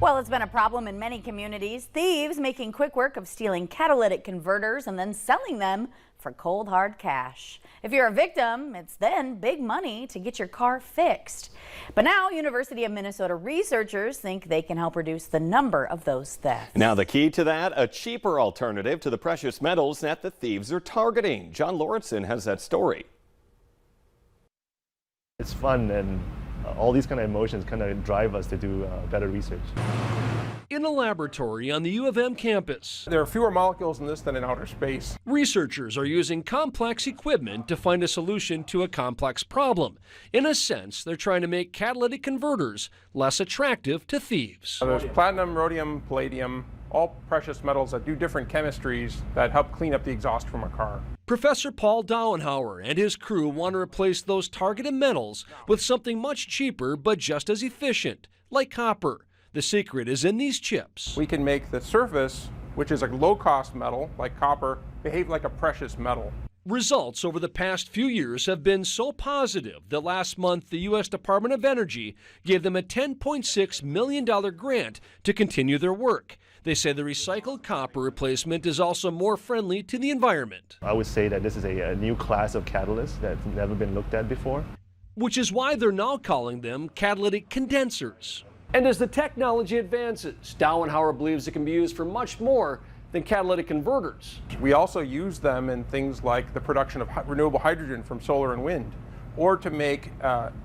Well, it's been a problem in many communities. Thieves making quick work of stealing catalytic converters and then selling them for cold hard cash. If you're a victim, it's then big money to get your car fixed. But now University of Minnesota researchers think they can help reduce the number of those thefts. Now the key to that, a cheaper alternative to the precious metals that the thieves are targeting. John Lauritsen has that story. It's fun, and all these kind of emotions kind of drive us to do better research. In a laboratory on the U of M campus, there are fewer molecules in this than in outer space. Researchers are using complex equipment to find a solution to a complex problem. In a sense, they're trying to make catalytic converters less attractive to thieves. There's platinum, rhodium, palladium, all precious metals that do different chemistries that help clean up the exhaust from a car. Professor Paul Dauenhauer and his crew want to replace those targeted metals with something much cheaper but just as efficient, like copper. The secret is in these chips. We can make the surface, which is a low-cost metal, like copper, behave like a precious metal. Results over the past few years have been so positive that last month the U.S. Department of Energy gave them a $10.6 million grant to continue their work. They say the recycled copper replacement is also more friendly to the environment. I would say that this is a new class of catalysts that's never been looked at before. Which is why they're now calling them catalytic condensers. And as the technology advances, Dauenhauer believes it can be used for much more than catalytic converters. We also use them in things like the production of renewable hydrogen from solar and wind, or to make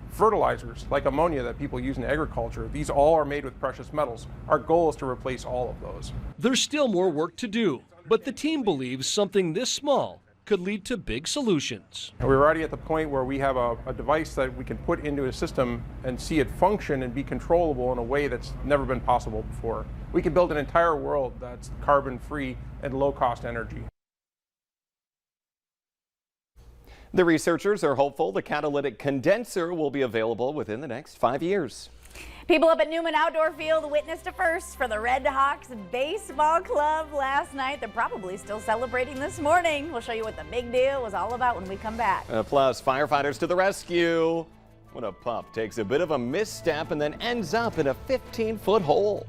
fertilizers like ammonia that people use in agriculture. These all are made with precious metals. Our goal is to replace all of those. There's still more work to do, but the team believes something this small could lead to big solutions. We're already at the point where we have a device that we can put into a system and see it function and be controllable in a way that's never been possible before. We can build an entire world that's carbon-free and low-cost energy. The researchers are hopeful the catalytic condenser will be available within the next 5 years. People up at Newman Outdoor Field witnessed a first for the Red Hawks Baseball Club last night. They're probably still celebrating this morning. We'll show you what the big deal was all about when we come back. Plus, firefighters to the rescue when a pup takes a bit of a misstep and then ends up in a 15-foot hole.